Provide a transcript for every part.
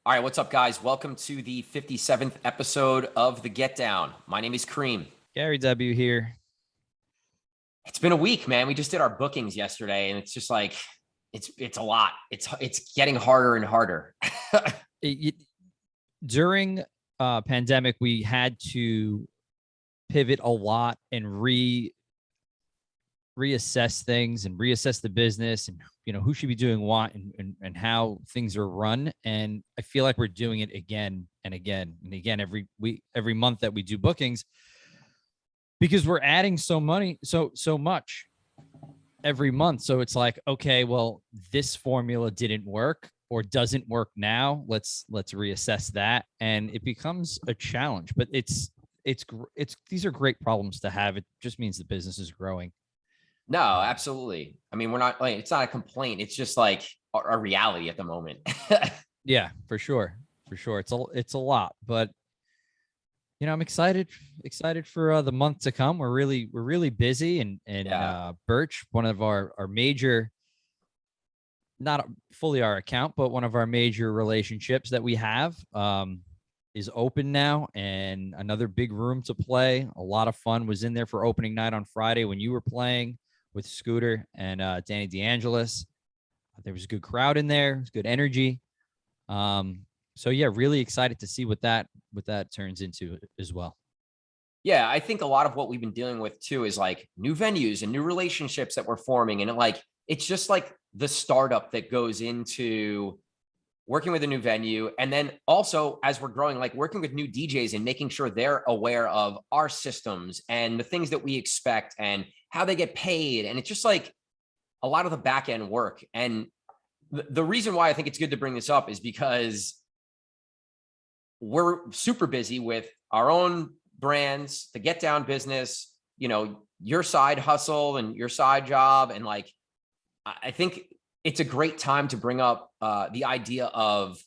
All right, what's up, guys? Welcome to the 57th episode of The Get Down. My name is Kareem. Gary W. here. It's been a week, man. We just did our bookings yesterday, and it's just like it's a lot. It's getting harder and harder. During pandemic, we had to pivot a lot and reassess things and reassess the business and who should be doing what and how things are run. And I feel like we're doing it again and again and again every month that we do bookings, because we're adding so much every month. So it's like, okay, well, this formula didn't work or doesn't work now. Let's reassess that. And it becomes a challenge, but it's these are great problems to have. It just means the business is growing. No, absolutely. I mean, we're not like, it's not a complaint. It's just like a reality at the moment. Yeah, for sure. It's a lot, but I'm excited for the month to come. We're really busy, and Yeah. Birch, one of our major, not fully our account, but one of our major relationships that we have, is open now, and another big room to play. A lot of fun was in there for opening night on Friday when you were playing with Scooter and Danny DeAngelis. There was a good crowd in there. It was good energy. So yeah, really excited to see what that turns into as well. Yeah, I think a lot of what we've been dealing with too is like new venues and new relationships that we're forming. And it's just like the startup that goes into working with a new venue. And then also, as we're growing, like working with new DJs and making sure they're aware of our systems and the things that we expect and how they get paid. And it's just like a lot of the back end work. And the reason why I think it's good to bring this up is because we're super busy with our own brands, the Get Down business, your side hustle and your side job. And like, I think it's a great time to bring up the idea of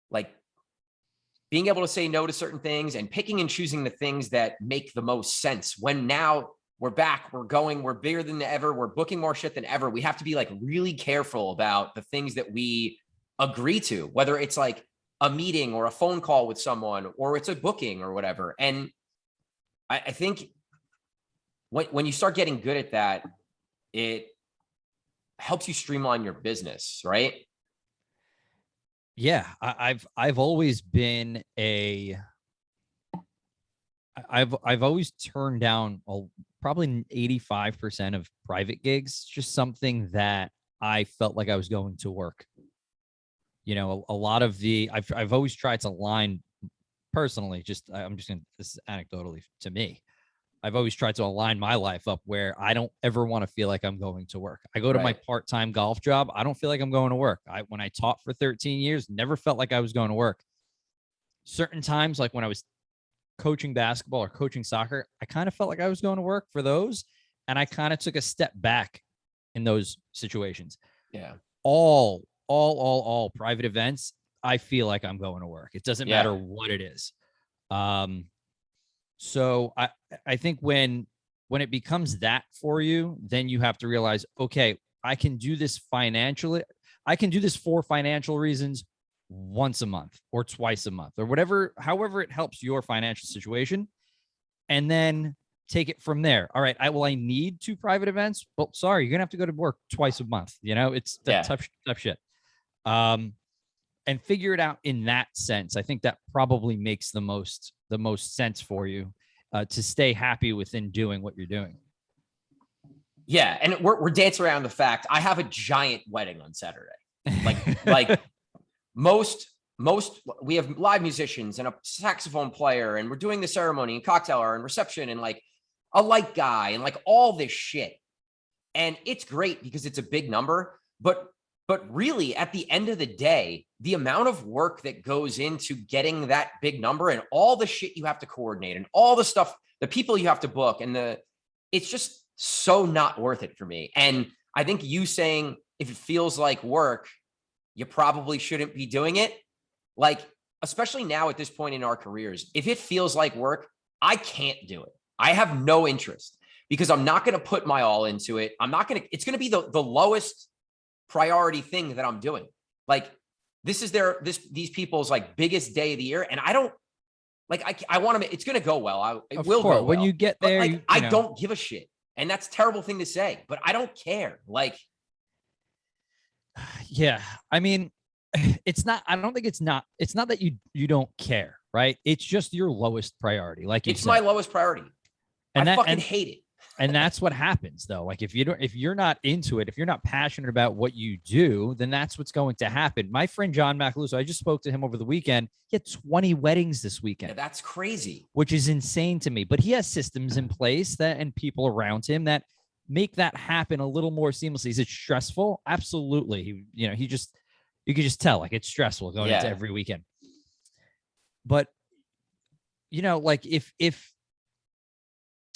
like being able to say no to certain things and picking and choosing the things that make the most sense. When now we're back, we're going, we're bigger than ever, we're booking more shit than ever. We have to be like really careful about the things that we agree to, whether it's like a meeting or a phone call with someone, or it's a booking or whatever. And I think when you start getting good at that, it helps you streamline your business, right? Yeah, I've always been I've always turned down probably 85% of private gigs, just something that I felt like I was going to work. A lot of I've always tried to align personally, I'm just going to, this is anecdotally to me. I've always tried to align my life up where I don't ever want to feel like I'm going to work. I go to my part-time golf job. I don't feel like I'm going to work. When I taught for 13 years, never felt like I was going to work. Certain times, like when I was coaching basketball or coaching soccer, I kind of felt like I was going to work for those. And I kind of took a step back in those situations. Yeah. All private events, I feel like I'm going to work. It doesn't matter what it is. So I think when it becomes that for you, then you have to realize, okay, I can do this financially. I can do this for financial reasons once a month or twice a month or whatever, however it helps your financial situation. And then take it from there. All right, I need 2 private events. Well, sorry, you're gonna have to go to work twice a month. It's tough shit. And figure it out in that sense. I think that probably makes the most sense for you to stay happy within doing what you're doing. Yeah, and we're dancing around the fact I have a giant wedding on Saturday. Like most we have live musicians and a saxophone player, and we're doing the ceremony and cocktail hour and reception and like a light guy and like all this shit. And it's great because it's a big number, but really at the end of the day, the amount of work that goes into getting that big number and all the shit you have to coordinate and all the stuff, the people you have to book, and it's just so not worth it for me. And I think you saying if it feels like work, you probably shouldn't be doing it. Like, especially now at this point in our careers, if it feels like work, I can't do it. I have no interest because I'm not going to put my all into it. It's going to be the lowest priority thing that I'm doing. Like this is these people's like biggest day of the year. And I don't like, I want to, it's going to go well. It will go well. When you get there, like, I don't give a shit. And that's a terrible thing to say, but I don't care. Like, yeah, I mean, it's not that you don't care, right? It's just your lowest priority. Like it's my lowest priority. And I fucking hate it. And that's what happens though. Like if you're not into it, if you're not passionate about what you do, then that's what's going to happen. My friend John Macaluso, I just spoke to him over the weekend. He had 20 weddings this weekend. Yeah, that's crazy. Which is insane to me. But he has systems in place and people around him that make that happen a little more seamlessly. Is it stressful? Absolutely. You could just tell like it's stressful going into every weekend. But like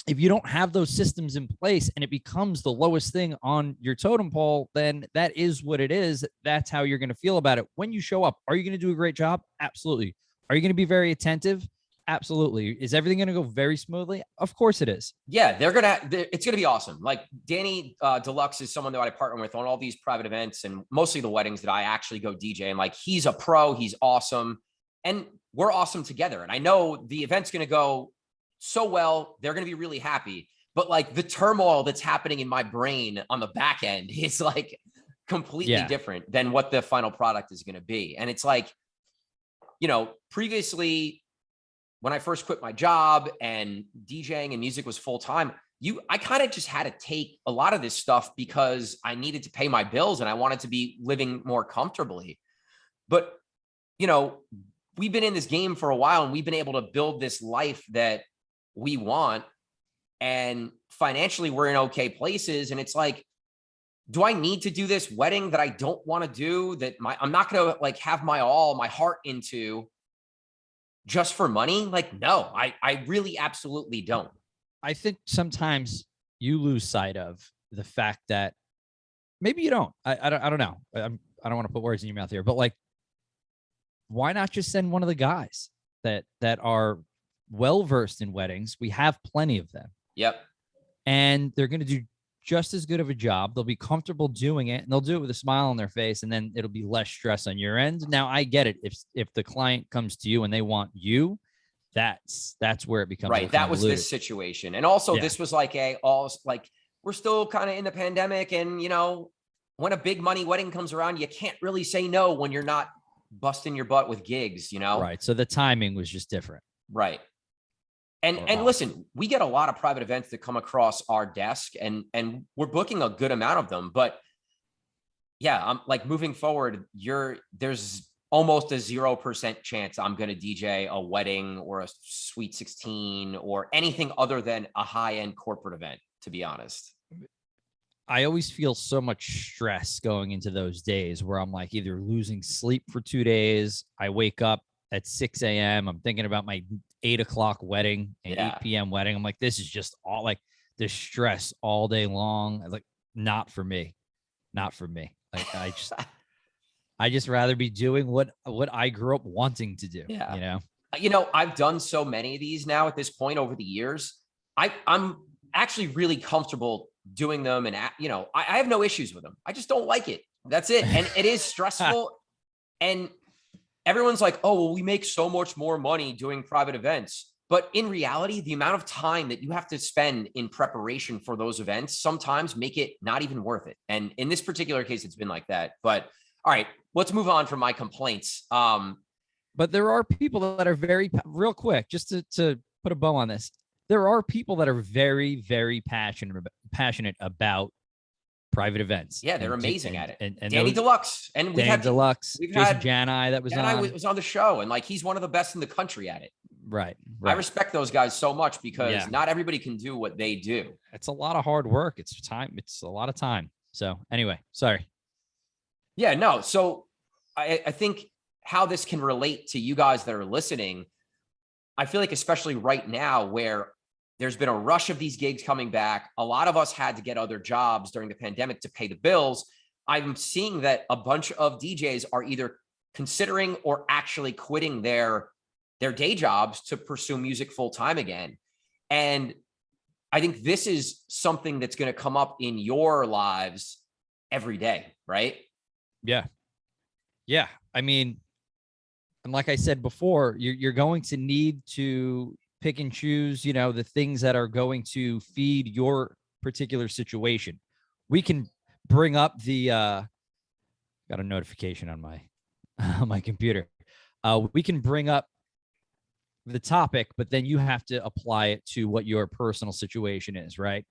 if you don't have those systems in place and it becomes the lowest thing on your totem pole, then that is what it is. That's how you're going to feel about it. When you show up, are you going to do a great job? Absolutely. Are you going to be very attentive? Absolutely. Is everything going to go very smoothly? Of course it is. Yeah, it's going to be awesome. Like Danny Deluxe is someone that I partner with on all these private events and mostly the weddings that I actually go DJ. And like, he's a pro, he's awesome. And we're awesome together. And I know the event's going to go so well, they're going to be really happy. But like the turmoil that's happening in my brain on the back end is like completely different than what the final product is going to be. And it's like, previously when I first quit my job and DJing and music was full time, I kind of just had to take a lot of this stuff because I needed to pay my bills and I wanted to be living more comfortably. But, we've been in this game for a while and we've been able to build this life that we want, and financially we're in okay places. And it's like, do I need to do this wedding that I don't want to do, that I'm not going to like have my heart into just for money? Like, no, I really absolutely don't. I think sometimes you lose sight of the fact that maybe you don't. I don't know. I don't want to put words in your mouth here, but like, why not just send one of the guys that are well-versed in weddings? We have plenty of them. Yep. And they're going to do just as good of a job. They'll be comfortable doing it and they'll do it with a smile on their face. And then it'll be less stress on your end. Now I get it. If the client comes to you and they want you, that's where it becomes right. That was this situation. And also this was like we're still kind of in the pandemic, and when a big money wedding comes around, you can't really say no when you're not busting your butt with gigs, Right. So the timing was just different. Right. And listen, we get a lot of private events that come across our desk and we're booking a good amount of them, but I'm like, moving forward, there's almost a 0% chance I'm going to DJ a wedding or a Sweet 16 or anything other than a high-end corporate event, to be honest. I always feel so much stress going into those days where I'm like either losing sleep for 2 days. I wake up at 6 a.m. I'm thinking about my 8 o'clock wedding and 8 p.m. wedding. I'm like, this is just all like the stress all day long. Like, not for me. Like, I just rather be doing what I grew up wanting to do. Yeah. I've done so many of these now at this point over the years. I'm actually really comfortable doing them. And, I have no issues with them. I just don't like it. That's it. And it is stressful. And everyone's like, oh, well, we make so much more money doing private events. But in reality, the amount of time that you have to spend in preparation for those events sometimes make it not even worth it. And in this particular case, it's been like that. But all right, let's move on from my complaints. But there are people that are real quick, just to put a bow on this. There are people that are very, very passionate about private events. Yeah, they're amazing at it. And Danny Deluxe. And we've had Deluxe, Jason Janai that was on the show. And like, he's one of the best in the country at it. Right. I respect those guys so much because not everybody can do what they do. It's a lot of hard work. It's time. It's a lot of time. So anyway, sorry. Yeah, no. So I think how this can relate to you guys that are listening, I feel like especially right now where there's been a rush of these gigs coming back. A lot of us had to get other jobs during the pandemic to pay the bills. I'm seeing that a bunch of DJs are either considering or actually quitting their day jobs to pursue music full time again. And I think this is something that's going to come up in your lives every day, right? Yeah. I mean, and like I said before, you're going to need to pick and choose, you know, the things that are going to feed your particular situation. We can bring up the got a notification on my on my computer. We can bring up the topic, but then you have to apply it to what your personal situation is, right?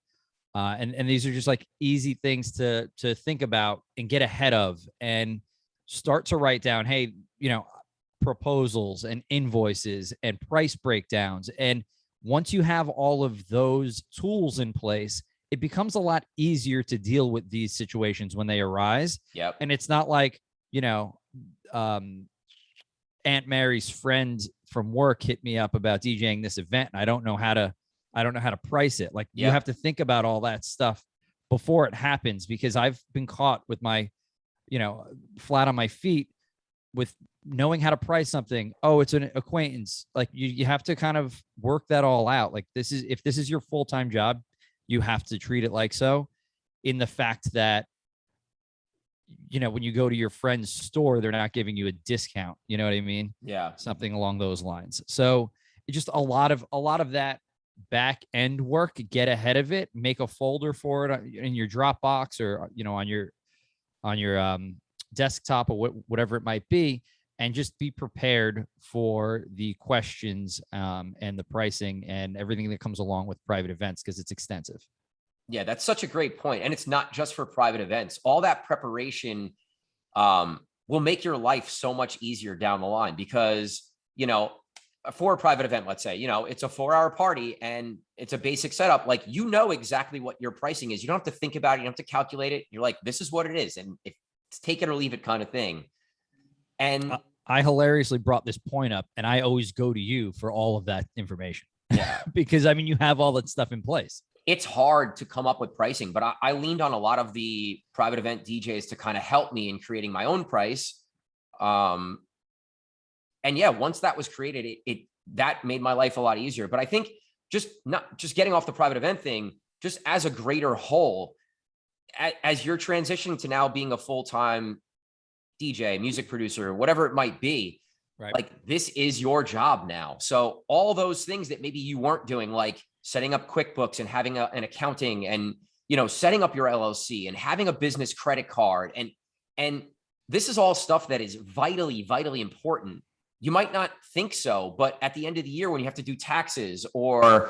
And these are just like easy things to think about and get ahead of, and start to write down, hey, you know, proposals and invoices and price breakdowns. And once you have all of those tools in place, it becomes a lot easier to deal with these situations when they arise. Yep. And it's not like, you know, Aunt Mary's friend from work hit me up about DJing this event, and I don't know how to price it. Like, you have to think about all that stuff before it happens, because I've been caught with my, you know, flat on my feet with knowing how to price something. Oh, it's an acquaintance. Like, you have to kind of work that all out. Like, if this is your full-time job, you have to treat it like so, in the fact that, you know, when you go to your friend's store, they're not giving you a discount. You know what I mean? Yeah. Something along those lines. So it's just a lot of that back end work. Get ahead of it, make a folder for it in your Dropbox, or, you know, on your desktop, or whatever it might be, and just be prepared for the questions and the pricing and everything that comes along with private events, because it's extensive. Yeah, that's such a great point. And it's not just for private events. All that preparation will make your life so much easier down the line, because, you know, for a private event, let's say, you know, it's a 4-hour party and it's a basic setup. Like, you know exactly what your pricing is. You don't have to think about it. You don't have to calculate it. You're like, this is what it is. And if it's take it or leave it kind of thing. And I hilariously brought this point up, and I always go to you for all of that information. Yeah. Because, I mean, you have all that stuff in place. It's hard to come up with pricing, but I leaned on a lot of the private event DJs to kind of help me in creating my own price. And yeah, once that was created, that made my life a lot easier. But I think not just getting off the private event thing, just as a greater whole, as you're transitioning to now being a full-time DJ, music producer, whatever it might be, right? Like, this is your job now. So all those things that maybe you weren't doing, like setting up QuickBooks and having an accounting, and, you know, setting up your LLC and having a business credit card. And this is all stuff that is vitally, vitally important. You might not think so, but at the end of the year, when you have to do taxes, or,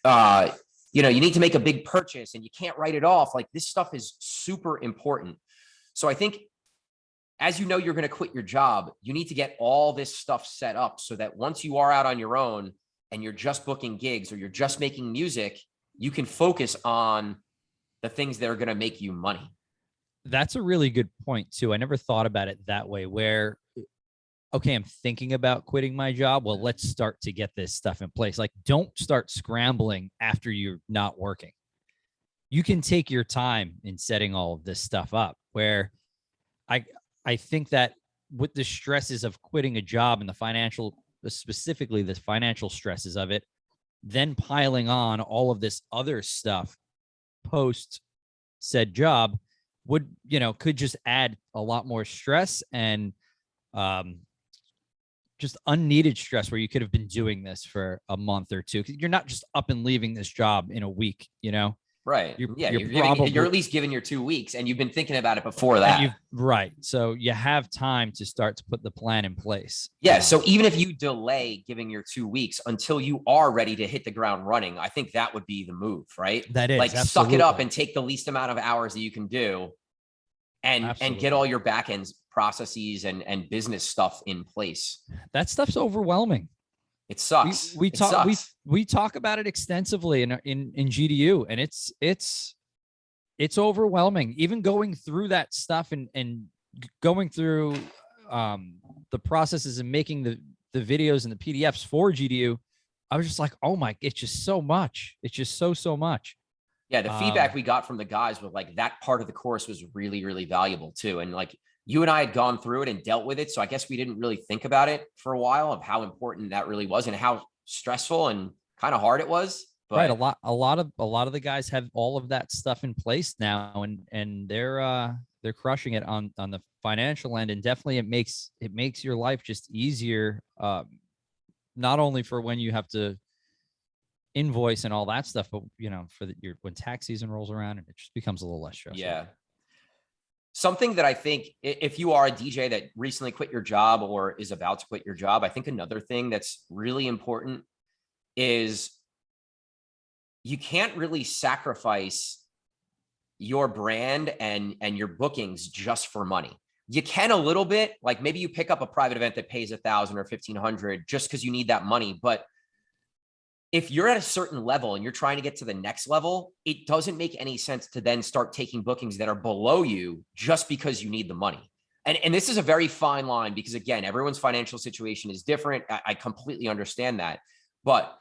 you know, you need to make a big purchase and you can't write it off, like, this stuff is super important. So I think, as you know, you're going to quit your job, you need to get all this stuff set up so that once you are out on your own and you're just booking gigs or you're just making music, you can focus on the things that are going to make you money. That's a really good point too. I never thought about it that way, where, okay, I'm thinking about quitting my job. Well, let's start to get this stuff in place. Like, don't start scrambling after you're not working. You can take your time in setting all of this stuff up, where I think that with the stresses of quitting a job and specifically the financial stresses of it, then piling on all of this other stuff post said job could just add a lot more stress and just unneeded stress, where you could have been doing this for a month or two. You're not just up and leaving this job in a week, you know? Right. You're You're at least giving your 2 weeks, and you've been thinking about it before that. Right. So you have time to start to put the plan in place. Yeah. So even if you delay giving your 2 weeks until you are ready to hit the ground running, I think that would be the move, right? That is, like, absolutely. Suck it up and take the least amount of hours that you can do, and get all your back end processes and business stuff in place. That stuff's overwhelming. It sucks. We talk about it extensively in GDU, and it's overwhelming. Even going through that stuff and going through the processes and making the videos and the PDFs for GDU, I was just like, oh my, it's just so much. It's just so much. Yeah, the feedback we got from the guys was like, that part of the course was really, really valuable too. And like, you and I had gone through it and dealt with it. So I guess we didn't really think about it for a while, of how important that really was and how stressful and kind of hard it was. Right. But A lot of the guys have all of that stuff in place now, and they're crushing it on the financial end. And definitely it makes your life just easier. Not only for when you have to invoice and all that stuff, but for when tax season rolls around, and it just becomes a little less stressful. yeah, something that I think if you are a DJ that recently quit your job or is about to quit your job, I think another thing that's really important is you can't really sacrifice your brand and your bookings just for money. You can a little bit, like maybe you pick up a private event that pays 1,000 or 1,500 just because you need that money. But if you're at a certain level and you're trying to get to the next level, it doesn't make any sense to then start taking bookings that are below you just because you need the money. And this is a very fine line because, again, everyone's financial situation is different. I completely understand that. But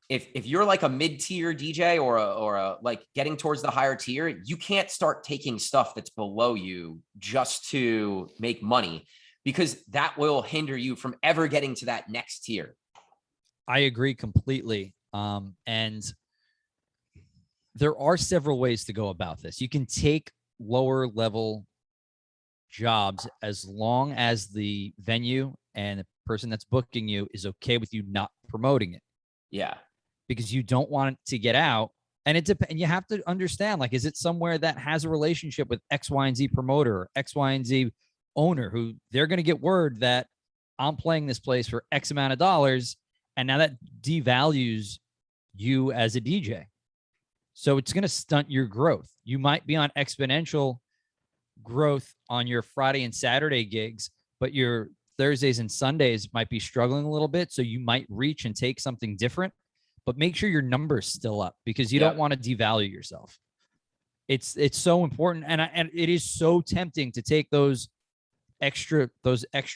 if you're like a mid-tier DJ or a like getting towards the higher tier, you can't start taking stuff that's below you just to make money, because that will hinder you from ever getting to that next tier. I agree completely. And there are several ways to go about this. You can take lower level jobs as long as the venue and the person that's booking you is okay with you not promoting it. Yeah. Because you don't want it to get out. And it depends. You have to understand, like, is it somewhere that has a relationship with X, Y, and Z promoter, or X, Y, and Z owner, who they're going to get word that I'm playing this place for X amount of dollars, and now that devalues you as a DJ. So it's going to stunt your growth. You might be on exponential growth on your Friday and Saturday gigs, but your Thursdays and Sundays might be struggling a little bit. So you might reach and take something different, but make sure your number's still up, because you don't want to devalue yourself. It's so important. And it is so tempting to take those extra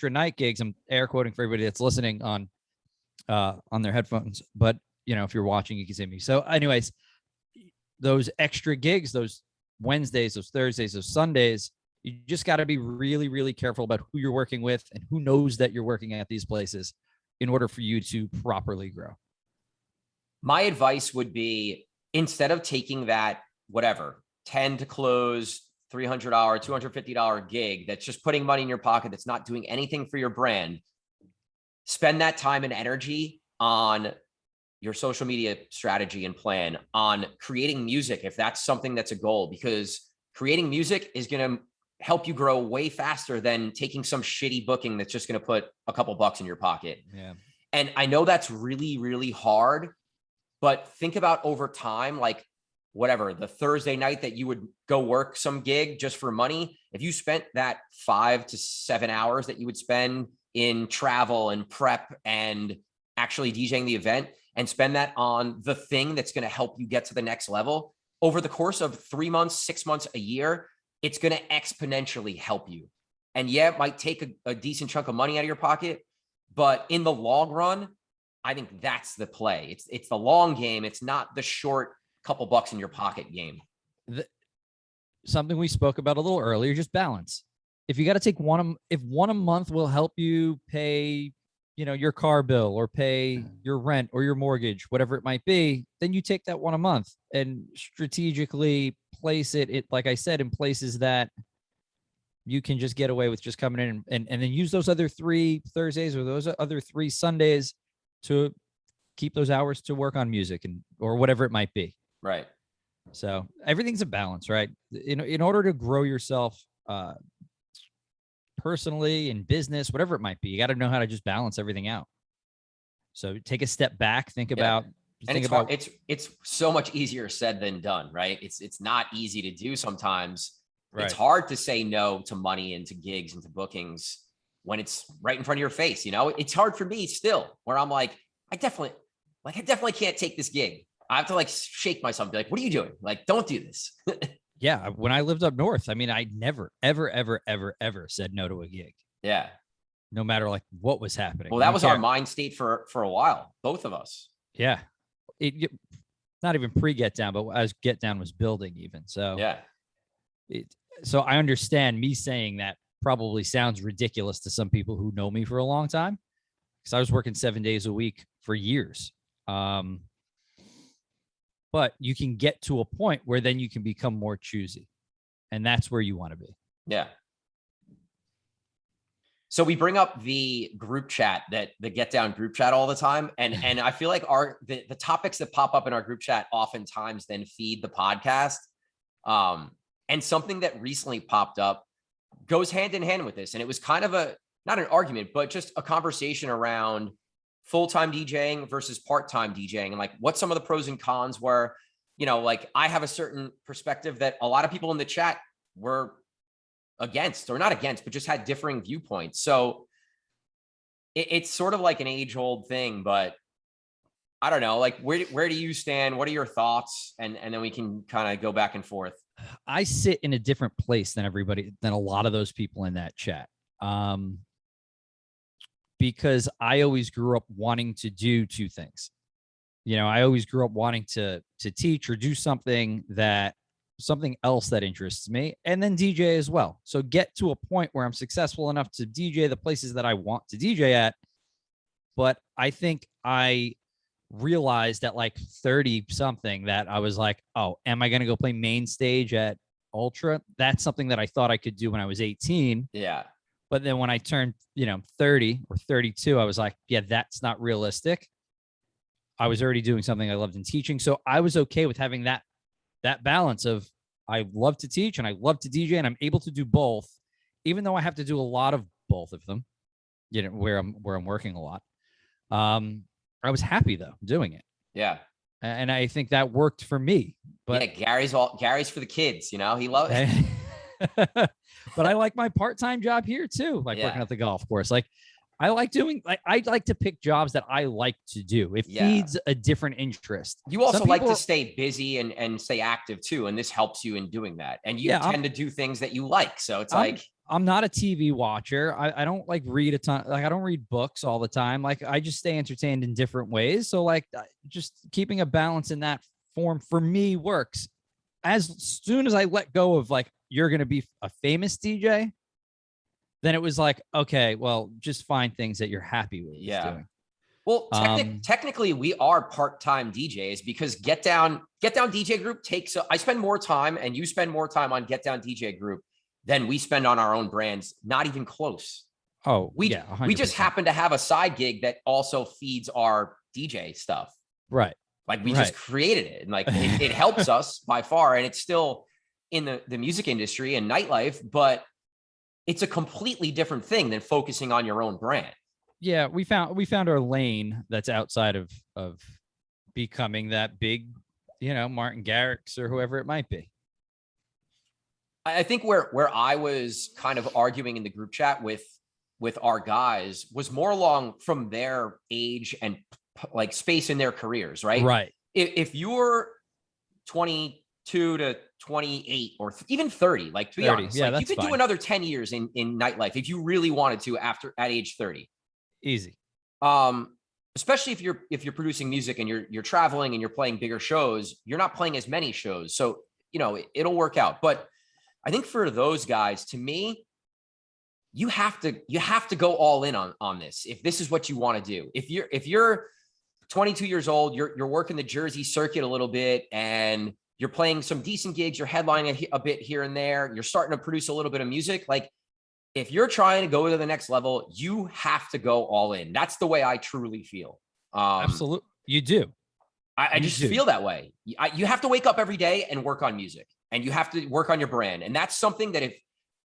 night gigs. I'm air quoting for everybody that's listening on their headphones, but if you're watching, you can see me. So anyways, those extra gigs, those Wednesdays, those Thursdays, those Sundays, you just got to be really, really careful about who you're working with and who knows that you're working at these places in order for you to properly grow. My advice would be, instead of taking that, whatever, 10 to close, $300, $250 gig, that's just putting money in your pocket, that's not doing anything for your brand, spend that time and energy on your social media strategy and plan, on creating music, if that's something that's a goal, because creating music is going to help you grow way faster than taking some shitty booking that's just going to put a couple bucks in your pocket. Yeah. And I know that's really, really hard, but think about over time, like whatever, the Thursday night that you would go work some gig just for money, if you spent that 5 to 7 hours that you would spend in travel and prep and actually DJing the event, and spend that on the thing that's going to help you get to the next level over the course of 3 months, 6 months, a year, it's going to exponentially help you. And yeah, it might take a decent chunk of money out of your pocket, but in the long run, I think that's the play. It's the long game. It's not the short couple bucks in your pocket game. Something we spoke about a little earlier, just balance. If you got to take if one a month will help you pay, your car bill or pay your rent or your mortgage, whatever it might be, then you take that one a month and strategically place it, like I said, in places that you can just get away with just coming in and then use those other 3 Thursdays or those other 3 Sundays to keep those hours to work on music or whatever it might be. Right. So everything's a balance, right? In order to grow yourself personally, in business, whatever it might be, you got to know how to just balance everything out. So take a step back, think about, it's so much easier said than done, right? It's not easy to do sometimes. Right. It's hard to say no to money and to gigs and to bookings when it's right in front of your face. It's hard for me still, where I'm like, I definitely can't take this gig. I have to shake myself and be like, what are you doing? Don't do this. Yeah. When I lived up north, I mean, I never, ever, ever, ever, ever said no to a gig. Yeah. No matter what was happening. Well, that was our mind state for a while, both of us. Yeah. Not even pre-Get Down, but as Get Down was building even. So yeah. So I understand me saying that probably sounds ridiculous to some people who know me for a long time, because I was working 7 days a week for years. but you can get to a point where then you can become more choosy. And that's where you want to be. Yeah. So we bring up the group chat, that the Get Down group chat all the time. And I feel like the topics that pop up in our group chat oftentimes then feed the podcast. And something that recently popped up goes hand in hand with this. And it was kind of not an argument, but just a conversation around full-time DJing versus part-time DJing, and like what some of the pros and cons were. Like I have a certain perspective that a lot of people in the chat were against, or not against, but just had differing viewpoints. So it's sort of like an age-old thing, but I don't know, like where do you stand? What are your thoughts? And then we can kind of go back and forth. I sit in a different place than a lot of those people in that chat. Because I always grew up wanting to do two things. I always grew up wanting to teach or do something else that interests me, and then DJ as well. So get to a point where I'm successful enough to DJ the places that I want to DJ at. But I think I realized at like 30 something that I was like, oh, am I going to go play main stage at Ultra? That's something that I thought I could do when I was 18. Yeah. But then when I turned, 30 or 32, I was like, yeah, that's not realistic. I was already doing something I loved in teaching. So I was okay with having that balance of, I love to teach and I love to DJ, and I'm able to do both, even though I have to do a lot of both of them, where I'm working a lot. I was happy though doing it. Yeah. And I think that worked for me. But yeah, Gary's for the kids, he loves it. But I like my part-time job here too, like working at the golf course. Like I like to pick jobs that I like to do. It feeds a different interest. You also like to stay busy and stay active too. And this helps you in doing that. And you tend to do things that you like. So it's I'm not a TV watcher. I don't like read a ton. Like I don't read books all the time. Like I just stay entertained in different ways. So like just keeping a balance in that form for me works. As soon as I let go of like, you're going to be a famous DJ, then it was like, okay, well, just find things that you're happy with doing. Well, technically we are part-time DJs, because Get Down DJ Group I spend more time and you spend more time on Get Down DJ Group than we spend on our own brands. Not even close. Oh, we just happen to have a side gig that also feeds our DJ stuff. Right. Like we just created it, and like it helps us by far. And it's still in the music industry and nightlife, but it's a completely different thing than focusing on your own brand. Yeah, we found our lane that's outside of becoming that big, Martin Garrix or whoever it might be. I think where I was kind of arguing in the group chat with our guys was more along from their age and like space in their careers, right? Right. If you're 22 to 28 or even 30, like to be 30, honest, yeah, like you could do another 10 years in nightlife if you really wanted to at age 30. Easy. Especially if you're producing music and you're traveling and you're playing bigger shows, you're not playing as many shows. So, it'll work out. But I think for those guys, to me, you have to go all in on this. If this is what you want to do, if you're 22 years old, you're working the Jersey circuit a little bit and you're playing some decent gigs, you're headlining a bit here and there, you're starting to produce a little bit of music. Like if you're trying to go to the next level, you have to go all in. That's the way I truly feel. Absolutely. You do. I just feel that way. You have to wake up every day and work on music, and you have to work on your brand. And that's something that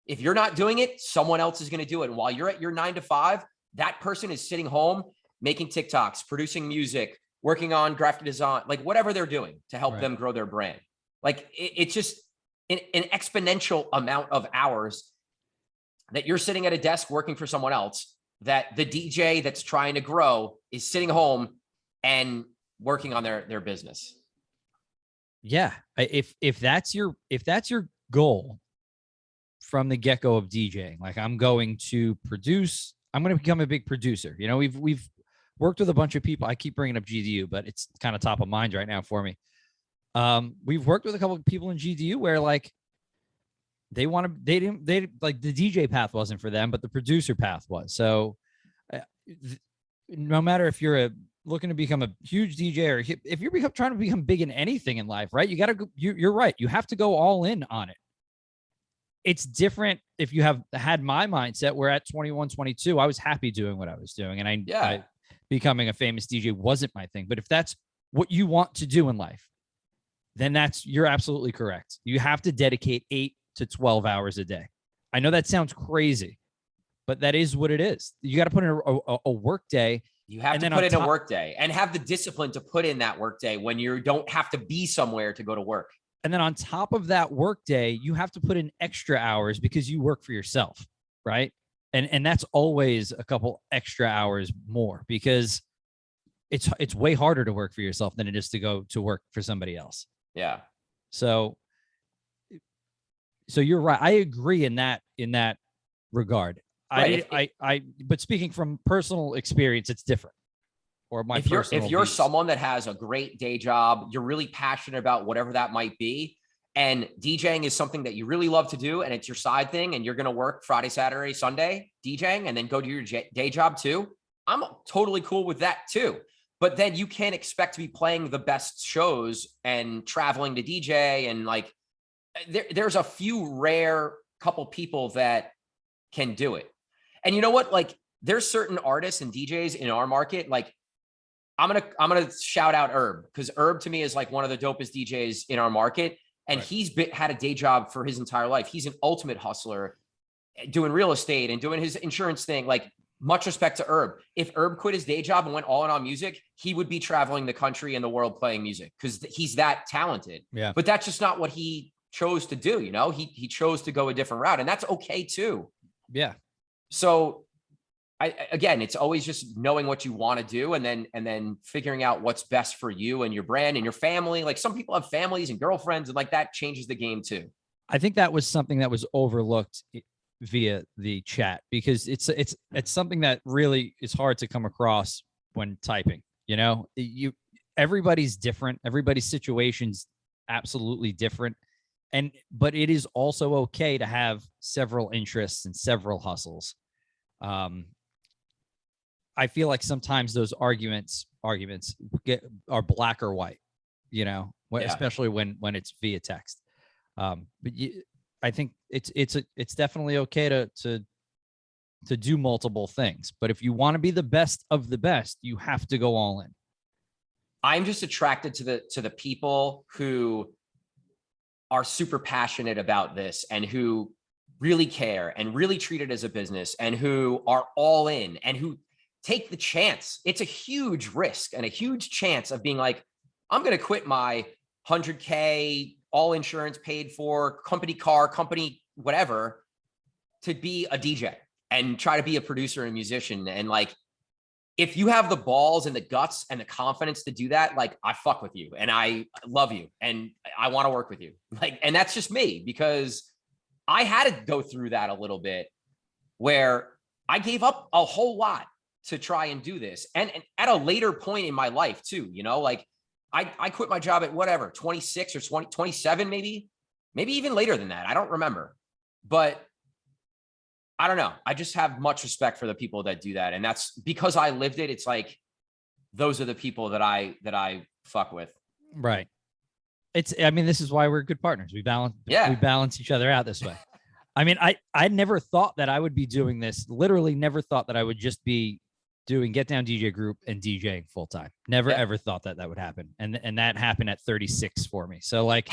if you're not doing it, someone else is going to do it. And while you're at your 9 to 5, that person is sitting home, making TikToks, producing music, working on graphic design, like whatever they're doing to help them grow their brand. Like it's just an exponential amount of hours that you're sitting at a desk working for someone else, that the DJ that's trying to grow is sitting home and working on their business. Yeah. If that's your goal from the get-go of DJing, like I'm going to become a big producer. We've worked with a bunch of people. I keep bringing up GDU, but it's kind of top of mind right now for me. We've worked with a couple of people in GDU where like they didn't like the DJ path wasn't for them, but the producer path was. So no matter if you're looking to become a huge DJ, or if you're trying to become big in anything in life, right? You got to go, you're right. You have to go all in on it. It's different if you have had my mindset where at 21, 22, I was happy doing what I was doing. And I becoming a famous DJ wasn't my thing. But if that's what you want to do in life, then you're absolutely correct. You have to dedicate 8 to 12 hours a day. I know that sounds crazy, but that is what it is. You got to put in a work day. You have to put in a work day and have the discipline to put in that work day when you don't have to be somewhere to go to work. And then on top of that work day, you have to put in extra hours because you work for yourself, right? And that's always a couple extra hours more, because it's way harder to work for yourself than it is to go to work for somebody else. Yeah. So you're right. I agree in that regard. Right. But speaking from personal experience, it's different. Or if you're someone that has a great day job, you're really passionate about whatever that might be, and DJing is something that you really love to do, and it's your side thing, and you're going to work Friday, Saturday, Sunday DJing, and then go to your day job too, I'm totally cool with that too. But then you can't expect to be playing the best shows and traveling to DJ, and like there's a few rare couple people that can do it. And you know what? Like there's certain artists and DJs in our market, like I'm going to shout out Herb, because Herb to me is like one of the dopest DJs in our market. And right. He's had a day job for his entire life. He's an ultimate hustler, doing real estate and doing his insurance thing. Like much respect to Herb. If Herb quit his day job and went all in on music, he would be traveling the country and the world playing music, because he's that talented. Yeah. But that's just not what he chose to do. You know, he chose to go a different route, and that's okay too. Yeah. So again, it's always just knowing what you want to do, and then figuring out what's best for you and your brand and your family. Like some people have families and girlfriends, and like that changes the game too. I think that was something that was overlooked via the chat, because it's something that really is hard to come across when typing. You know, everybody's different. Everybody's situation's absolutely different. But it is also okay to have several interests and several hustles. I feel like sometimes those arguments are black or white, you know, especially when it's via text. But I think it's definitely okay to do multiple things. But if you want to be the best of the best, you have to go all in. I'm just attracted to the people who are super passionate about this, and who really care and really treat it as a business, and who are all in, and who take the chance. It's a huge risk and a huge chance of being like, I'm going to quit my $100K, all insurance paid for, company car, company, whatever, to be a DJ and try to be a producer and musician. And like, if you have the balls and the guts and the confidence to do that, like I fuck with you and I love you and I want to work with you. Like, and that's just me, because I had to go through that a little bit where I gave up a whole lot to try and do this. And at a later point in my life too, you know, like I quit my job at whatever, 26 or 27, maybe even later than that. I don't remember, but I don't know. I just have much respect for the people that do that. And that's because I lived it. It's like, those are the people that I fuck with. Right. I mean, this is why we're good partners. We balance each other out this way. I mean, I never thought that I would be doing this. Literally never thought that I would just be doing Get Down DJ Group and DJing full time. Never, ever thought that would happen. And that happened at 36 for me. So like,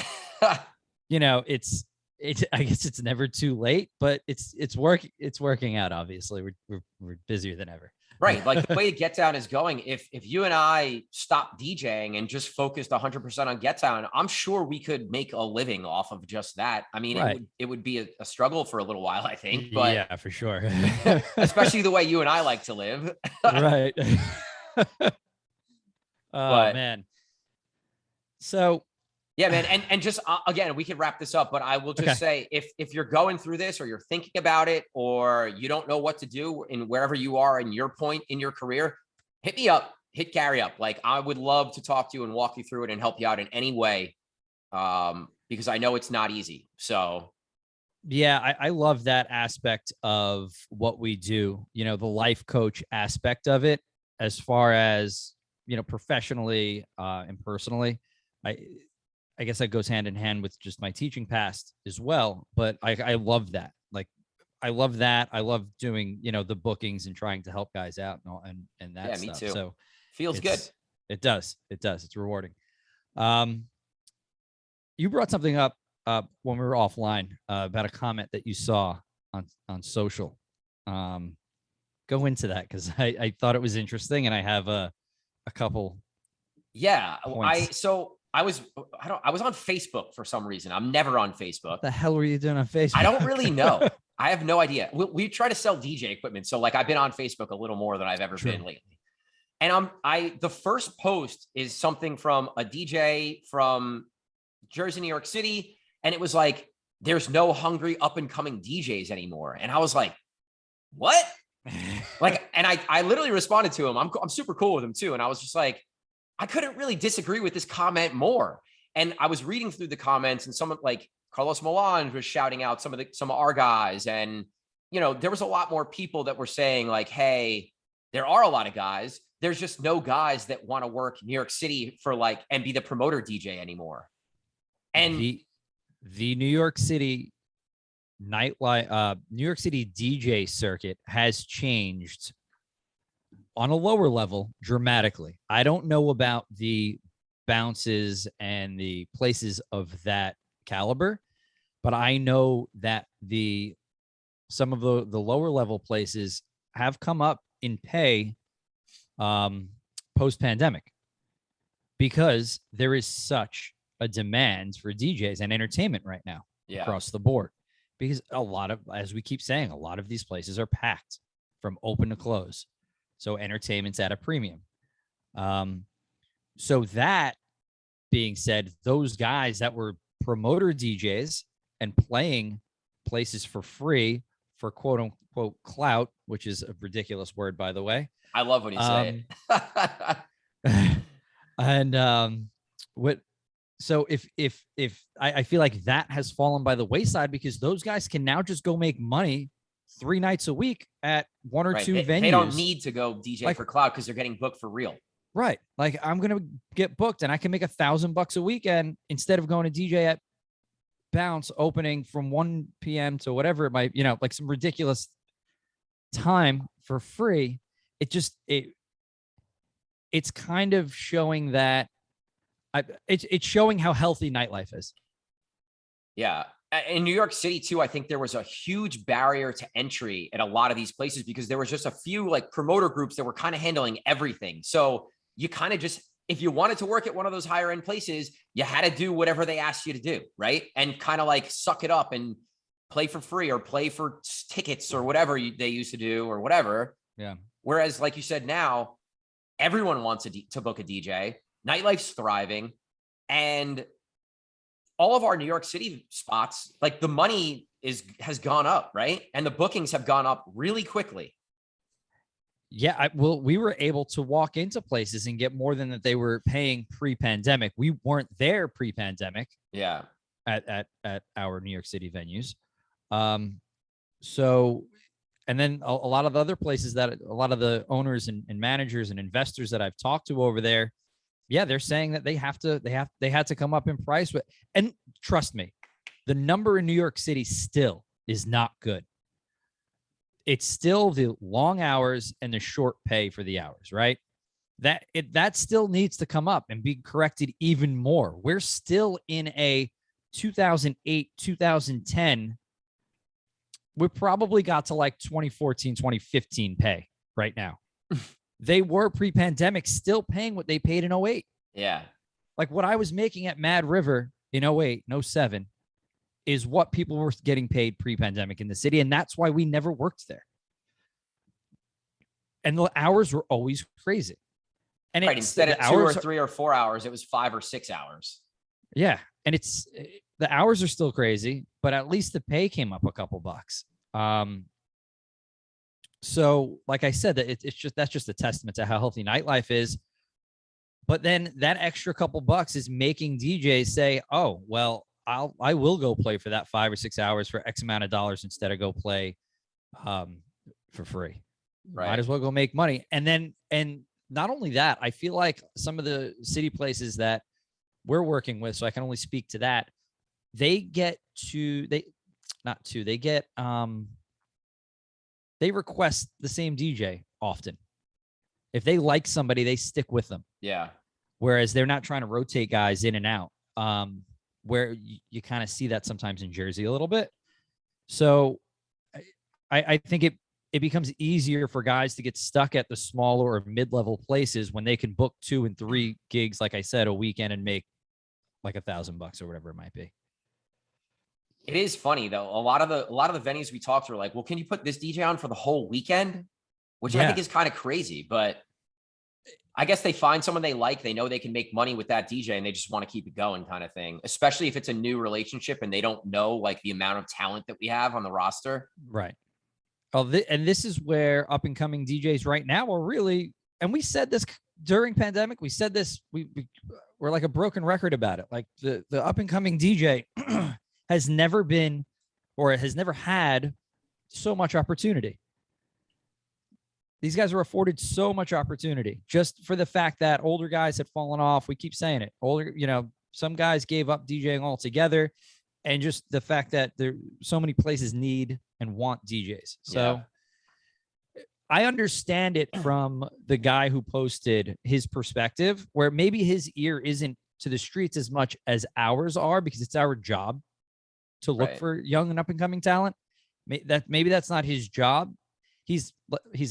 you know, I guess it's never too late, but it's working out. Obviously we're busier than ever. Right. Like the way Get Down is going, if you and I stopped DJing and just focused 100% on Get Down, I'm sure we could make a living off of just that. I mean, right. it would be a struggle for a little while, I think, but yeah, for sure. Especially the way you and I like to live. Right. Oh man. So yeah, man. And just, again, we can wrap this up, but I will just say, if you're going through this, or you're thinking about it, or you don't know what to do in wherever you are in your point in your career, hit me up, hit Gary up. Like, I would love to talk to you and walk you through it and help you out in any way. Because I know it's not easy. So yeah, I love that aspect of what we do, you know, the life coach aspect of it, as far as professionally and personally, I guess that goes hand in hand with just my teaching past as well. But I love that. Like, I love that. I love doing, the bookings and trying to help guys out and all, and that Yeah, me stuff. too. So Feels good. It does. It's rewarding. You brought something up when we were offline about a comment that you saw on social. Go into that, because I thought it was interesting, and I have a couple. Yeah, points. I was on Facebook for some reason. I'm never on Facebook. What the hell were you doing on Facebook? I don't really know. I have no idea. We try to sell DJ equipment, so like I've been on Facebook a little more than I've ever been lately. And the first post is something from a DJ from Jersey, New York City, and it was like, there's no hungry up and coming DJs anymore. And I was like, what? Like, and I literally responded to him. I'm super cool with him too. And I was just like, I couldn't really disagree with this comment more. And I was reading through the comments, and someone like Carlos Milan was shouting out some of our guys. And, there was a lot more people that were saying like, hey, there are a lot of guys. There's just no guys that want to work New York City and be the promoter DJ anymore. And the New York City nightlife, New York City DJ circuit has changed on a lower level dramatically. I don't know about the bounces and the places of that caliber, but I know that some of the lower level places have come up in pay post-pandemic, because there is such a demand for DJs and entertainment right now across the board, because as we keep saying, a lot of these places are packed from open to close. So entertainment's at a premium. So that being said, those guys that were promoter DJs and playing places for free for quote unquote clout, which is a ridiculous word, by the way. I love when you say it. And so if I feel like that has fallen by the wayside, because those guys can now just go make money 3 nights a week at 1 or 2 venues. They don't need to go DJ for cloud, because they're getting booked for real. Right. Like, I'm going to get booked and I can make $1,000 a weekend instead of going to DJ at Bounce opening from 1 p.m. to whatever it might, like some ridiculous time for free. It's kind of showing that it's showing how healthy nightlife is. Yeah. In New York City too, I think there was a huge barrier to entry at a lot of these places, because there was just a few like promoter groups that were kind of handling everything. So you kind of just, if you wanted to work at one of those higher end places, you had to do whatever they asked you to do, right? And kind of like suck it up and play for free or play for tickets or whatever they used to do or whatever. Yeah. Whereas, like you said, now everyone wants to book a DJ. Nightlife's thriving, and all of our New York City spots, like the money has gone up, right? And the bookings have gone up really quickly. Yeah, we were able to walk into places and get more than that they were paying pre-pandemic. We weren't there pre-pandemic. Yeah. At our New York City venues. So, and then a lot of the other places that a lot of the owners and managers and investors that I've talked to over there, yeah, they're saying that they had to come up in price. And trust me, the number in New York City still is not good. It's still the long hours and the short pay for the hours, right? That still needs to come up and be corrected even more. We're still in a 2008, 2010. We probably got to like 2014, 2015 pay right now. They were pre-pandemic still paying what they paid in 08. Yeah. Like what I was making at Mad River in 08, 07 is what people were getting paid pre-pandemic in the city. And that's why we never worked there. And the hours were always crazy. And right, instead of 2 or 3 or 4 hours, it was 5 or 6 hours. Yeah. And the hours are still crazy, but at least the pay came up a couple bucks. So like I said, that's just a testament to how healthy nightlife is. But then that extra couple bucks is making DJs say, oh, well, I will go play for that 5 or 6 hours for X amount of dollars instead of go play for free. Right. Might as well go make money. And not only that, I feel like some of the city places that we're working with, so I can only speak to that, they get to, they get, they request the same DJ often. If they like somebody, they stick with them. Yeah. Whereas they're not trying to rotate guys in and out, where you kind of see that sometimes in Jersey a little bit. So I think it becomes easier for guys to get stuck at the smaller or mid-level places when they can book 2 and 3 gigs, like I said, a weekend and make like $1,000 or whatever it might be. It is funny though. A lot of the venues we talked to were like, well, can you put this DJ on for the whole weekend? Which I think is kind of crazy, but I guess they find someone they like. They know they can make money with that DJ and they just want to keep it going kind of thing, especially if it's a new relationship and they don't know like the amount of talent that we have on the roster. Right. Oh, and this is where up and coming DJs right now are really, and we said this during pandemic, we said this, we're like a broken record about it. Like the up and coming DJ has never been, or has never had so much opportunity. These guys are afforded so much opportunity just for the fact that older guys had fallen off. We keep saying it. Older, some guys gave up DJing altogether, and just the fact that there so many places need and want DJs. So I understand it from the guy who posted his perspective, where maybe his ear isn't to the streets as much as ours are, because it's our job to look for young and up and coming talent. Maybe that's not his job. He's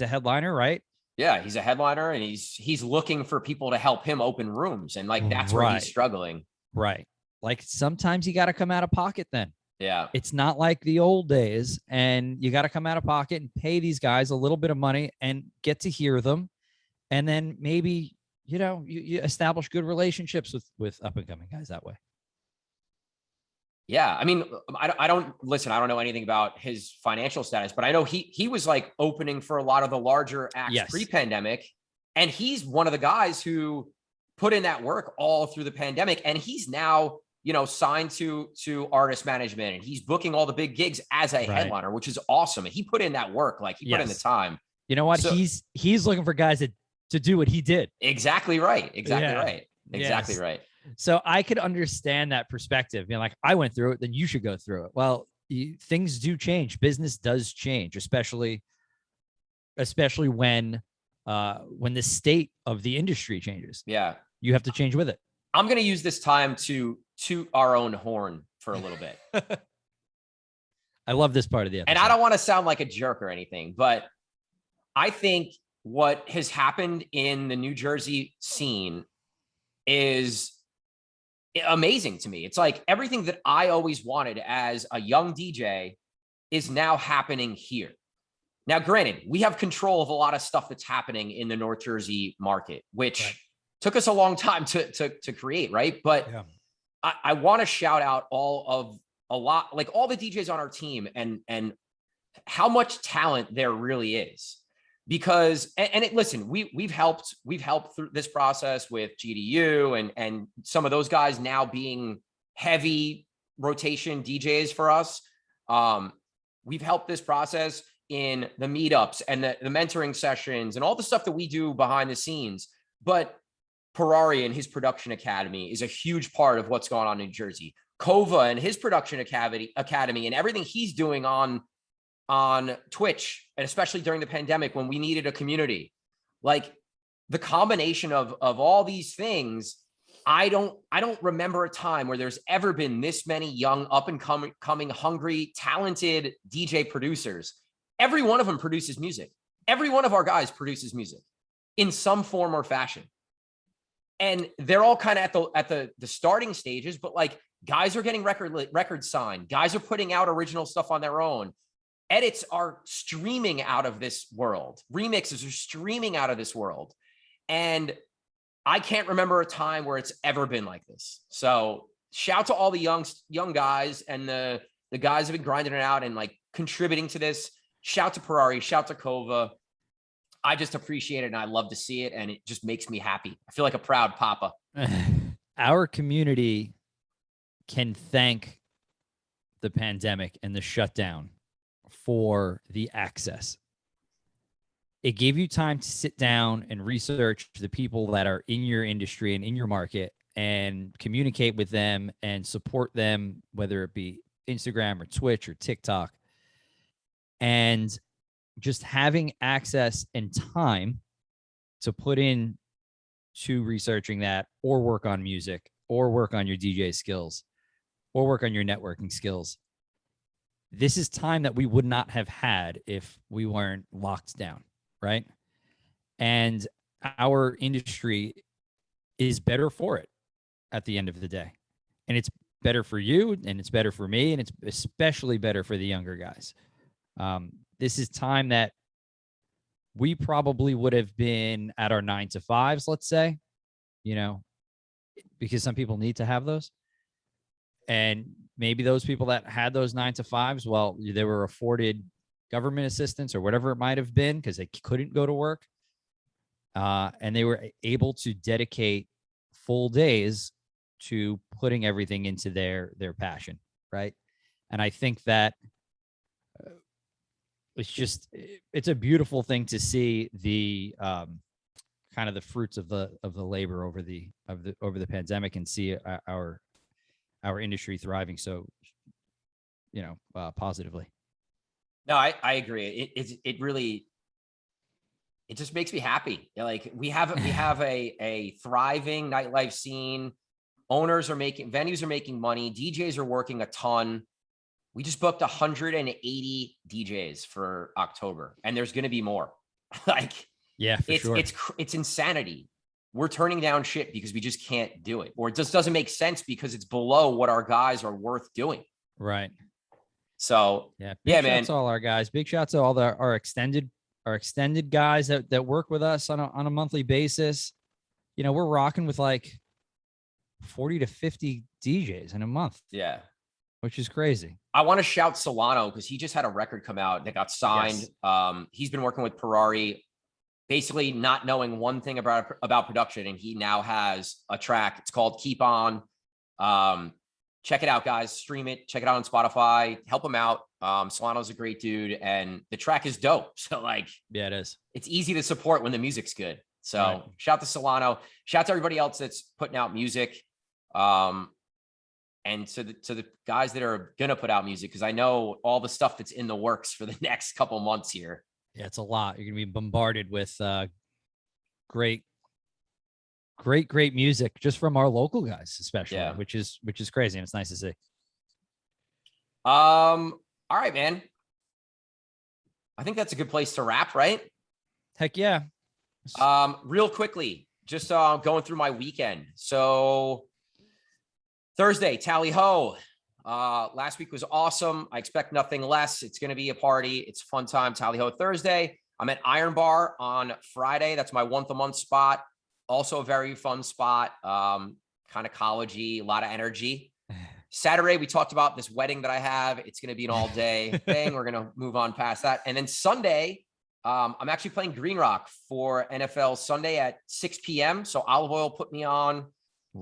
a headliner, right? Yeah, he's a headliner, and he's looking for people to help him open rooms, and like that's where he's struggling. Right. Like sometimes you got to come out of pocket then. Yeah. It's not like the old days, and you got to come out of pocket and pay these guys a little bit of money and get to hear them. And then maybe, you establish good relationships with up and coming guys that way. Yeah. I mean, I don't know anything about his financial status, but I know he was like opening for a lot of the larger acts pre-pandemic. And he's one of the guys who put in that work all through the pandemic. And he's now, signed to artist management, and he's booking all the big gigs as a headliner, which is awesome. And he put in that work. Like he put in the time. You know what? So, he's looking for guys to do what he did. Exactly right. Exactly right. So I could understand that perspective. Like, I went through it, then you should go through it. Well, things do change. Business does change, especially when the state of the industry changes. Yeah. You have to change with it. I'm going to use this time to toot our own horn for a little bit. I love this part of the episode. And I don't want to sound like a jerk or anything, but I think what has happened in the New Jersey scene is amazing to me. It's like everything that I always wanted as a young DJ is now happening here. Now, granted, we have control of a lot of stuff that's happening in the North Jersey market, which took us a long time to create, right? But I want to shout out all the DJs on our team and how much talent there really is. Because listen, we've helped through this process with GDU and some of those guys now being heavy rotation DJs for us. We've helped this process in the meetups and the mentoring sessions and all the stuff that we do behind the scenes. But Ferrari and his production academy is a huge part of what's going on in New Jersey. Kova and his production academy and everything he's doing on Twitch, and especially during the pandemic when we needed a community. Like the combination of all these things, I don't remember a time where there's ever been this many young, up and coming, hungry, talented DJ producers. Every one of them produces music. Every one of our guys produces music in some form or fashion. And they're all kind of at the starting stages, but like guys are getting records signed. Guys are putting out original stuff on their own. Edits are streaming out of this world. Remixes are streaming out of this world. And I can't remember a time where it's ever been like this. So shout to all the young guys and the guys have been grinding it out and like contributing to this. Shout to Ferrari, shout to Kova. I just appreciate it and I love to see it. And it just makes me happy. I feel like a proud papa. Our community can thank the pandemic and the shutdown for the access. it gave you time to sit down and research the people that are in your industry and in your market and communicate with them and support them, whether it be Instagram or Twitch or TikTok. And just having access and time to put in to researching that, or work on music, or work on your DJ skills, or work on your networking skills. This is time that we would not have had if we weren't locked down, right? And our industry is better for it at the end of the day. And it's better for you, and it's better for me, and it's especially better for the younger guys. This is time that we probably would have been at our 9 to 5s, let's say, because some people need to have those. And maybe those people that had those 9 to 5s, well, they were afforded government assistance or whatever it might have been because they couldn't go to work. And they were able to dedicate full days to putting everything into their passion, right? And I think that it's a beautiful thing to see the kind of the fruits of the labor over the pandemic, and see our industry thriving so positively. No, I agree. It really, it just makes me happy. Like we have a thriving nightlife scene. Venues are making money. DJs are working a ton. We just booked 180 DJs for October, and there's going to be more. Yeah, for sure. It's insanity. We're turning down shit because we just can't do it, or it just doesn't make sense because it's below what our guys are worth doing. Right. So big shouts to all our guys. Big shouts to all our extended guys that work with us on a monthly basis. We're rocking with like 40 to 50 DJs in a month. Yeah. Which is crazy. I want to shout Solano because he just had a record come out that got signed. Yes. He's been working with Ferrari, basically not knowing one thing about production, and he now has a track. It's called Keep On. Check it out, guys. Stream it. Check it out on Spotify. Help him out. Solano's a great dude, and the track is dope. So yeah, it is. It's easy to support when the music's good. So Shout to Solano. Shout to everybody else that's putting out music. And to the guys that are going to put out music, because I know all the stuff that's in the works for the next couple months here. Yeah, it's a lot. You're going to be bombarded with great music just from our local guys, especially, which is crazy, and it's nice to see. All right, man. I think that's a good place to wrap, right? Heck yeah. Real quickly, just going through my weekend. So Thursday, Tally Ho. Last week was awesome. I expect nothing less. It's going to be a party. It's a fun time. Tally Ho Thursday. I'm at Iron Bar on Friday. That's my once a month spot. Also a very fun spot. Kind of collegey, a lot of energy. Saturday, we talked about this wedding that I have. It's going to be an all day thing. We're going to move on past that. And then Sunday, I'm actually playing Green Rock for NFL Sunday at 6 p.m. So Olive Oil put me on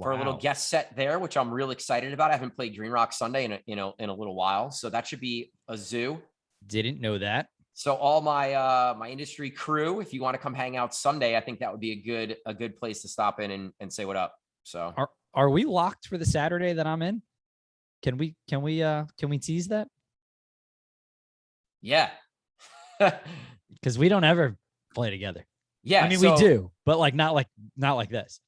for a little guest set there, which I'm real excited about. I haven't played Green Rock Sunday in a little while, so that should be a zoo. Didn't know that. So all my my industry crew, if you want to come hang out Sunday, I think that would be a good place to stop in and say what up. So are we locked for the Saturday that I'm in? Can we tease that? Yeah, because we don't ever play together. Yeah, I mean we do, but not like this.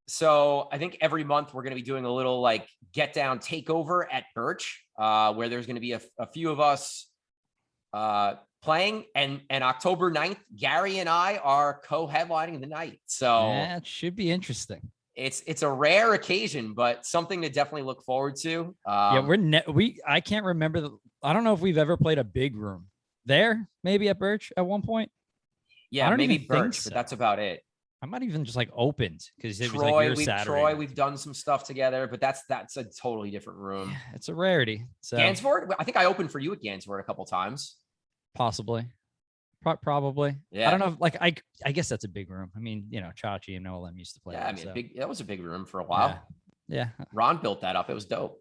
So I think every month we're going to be doing a little get down takeover at Birch, where there's going to be a few of us playing. And October 9th, Gary and I are co-headlining the night. So that should be interesting. It's a rare occasion, but something to definitely look forward to. I can't remember. I don't know if we've ever played a big room there, maybe at Birch at one point. Yeah, maybe Birch, but that's about it. I might even just opened because it was your Saturday. Troy, we've done some stuff together, but that's a totally different room. Yeah, it's a rarity. So Gansford, I think I opened for you at Gansford a couple times. Possibly. Probably. Yeah. I don't know. I guess that's a big room. I mean, Chachi and Nolan used to play. Yeah, that was a big room for a while. Yeah. Ron built that up. It was dope.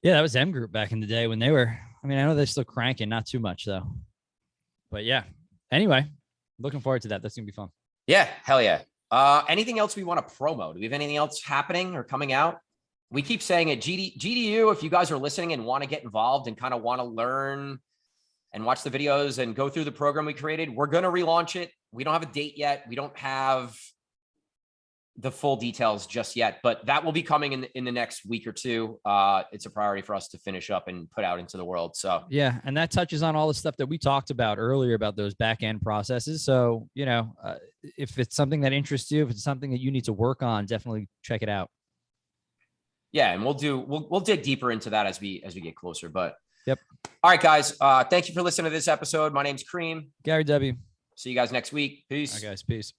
Yeah, that was M Group back in the day when they were. I mean, I know they're still cranking, not too much though. But yeah. Anyway, Looking forward to that. That's gonna be fun. Yeah, hell yeah. Anything else we want to promo? Do we have anything else happening or coming out? We keep saying it. GDU, if you guys are listening and want to get involved and kind of want to learn and watch the videos and go through the program we created, we're going to relaunch it. We don't have a date yet. We don't have the full details just yet, but that will be coming in the next week or two. It's a priority for us to finish up and put out into the world. So yeah, and that touches on all the stuff that we talked about earlier about those back end processes. So, you know, if it's something that interests you, if it's something that you need to work on, definitely check it out. Yeah, and we'll dig deeper into that as we get closer. But yep. All right, guys. Thank you for listening to this episode. My name's Cream. Gary W. See you guys next week. Peace. All right, guys. Peace.